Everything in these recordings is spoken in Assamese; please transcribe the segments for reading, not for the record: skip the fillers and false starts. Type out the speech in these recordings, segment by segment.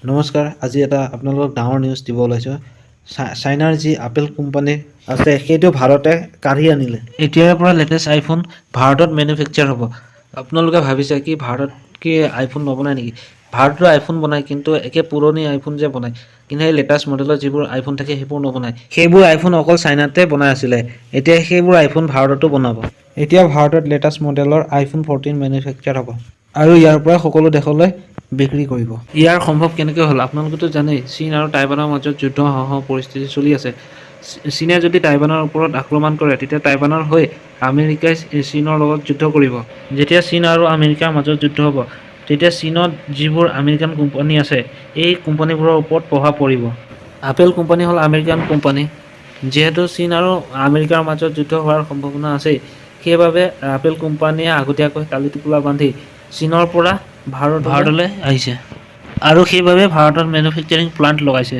নমস্কাৰ, আজি এটা আপোনালোকক ডাঙৰ নিউজ দিব ওলাইছোঁ। চাইনাৰ যি আপেল কোম্পানী আছে সেইটো ভাৰতে কাঢ়ি আনিলে। এতিয়াৰ পৰা লেটেষ্ট আইফোন ভাৰতত মেনুফেকচাৰ হ'ব। আপোনালোকে ভাবিছে কি ভাৰতত কি আইফোন নবনায় নেকি? ভাৰতৰ আইফোন বনায়, কিন্তু একে পুৰণি আইফোন যে বনায়, কিন্তু সেই লেটেষ্ট মডেলৰ যিবোৰ আইফোন থাকে সেইবোৰ নবনায়। সেইবোৰ আইফোন অকল চাইনাতে বনাই আছিলে, এতিয়া সেইবোৰ আইফোন ভাৰততো বনাব। এতিয়া ভাৰতত লেটেষ্ট মডেলৰ আইফোন 14 মেনুফেকচাৰ হ'ব আৰু ইয়াৰ পৰা সকলো দেশলৈ বিক্ৰী কৰিব। ইয়াৰ সম্ভৱ কেনেকৈ হ'ল? আপোনালোকেতো জানেই, চীন আৰু টাইৱানৰ মাজত যুদ্ধ হওঁ পৰিস্থিতি চলি আছে। চীনে যদি টাইৱানৰ ওপৰত আক্ৰমণ কৰে, তেতিয়া টাইৱানৰ হৈ আমেৰিকাই চীনৰ লগত যুদ্ধ কৰিব। যেতিয়া চীন আৰু আমেৰিকাৰ মাজত যুদ্ধ হ'ব, তেতিয়া চীনত যিবোৰ আমেৰিকান কোম্পানী আছে, এই কোম্পানীবোৰৰ ওপৰত প্ৰভাৱ পৰিব। আপেল কোম্পানী হ'ল আমেৰিকান কোম্পানী। যিহেতু চীন আৰু আমেৰিকাৰ মাজত যুদ্ধ হোৱাৰ সম্ভাৱনা আছেই, সেইবাবে আপেল কোম্পানীয়ে আগতীয়াকৈ কালি টোপোলা বান্ধি চীনৰ পৰা ভাৰতলৈ আহিছে আৰু সেইবাবে ভাৰতত মেনুফেকচাৰিং প্লাণ্ট লগাইছে।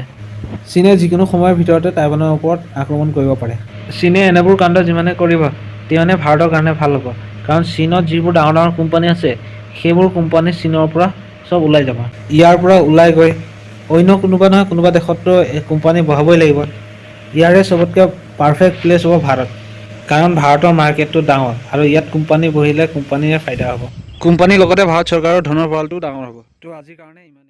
চীনে যিকোনো সময়ৰ ভিতৰতে টাইৱানৰ ওপৰত আক্ৰমণ কৰিব পাৰে। চীনে এনেবোৰ কাণ্ড যিমানে কৰিব, তিমানে ভাৰতৰ কাৰণে ভাল হ'ব। কাৰণ চীনত যিবোৰ ডাঙৰ ডাঙৰ কোম্পানী আছে, সেইবোৰ কোম্পানী চীনৰ পৰা চব ওলাই যাব। ইয়াৰ পৰা ওলাই গৈ অন্য কোনোবা নহয় কোনোবা দেশততো কোম্পানী বহাবই লাগিব। ইয়াৰে চবতকৈ পাৰফেক্ট প্লেচ হ'ব ভাৰত। কাৰণ ভাৰতৰ মাৰ্কেটটো ডাঙৰ আৰু ইয়াত কোম্পানী বহিলে কোম্পানীৰে ফাইদা হ'ব। কোম্পানীৰ লগতে ভাৰত চৰকাৰৰ ধনৰ ভঁৰালটোও ডাঙৰ হ'ব। তো আজিৰ কাৰণে ইমান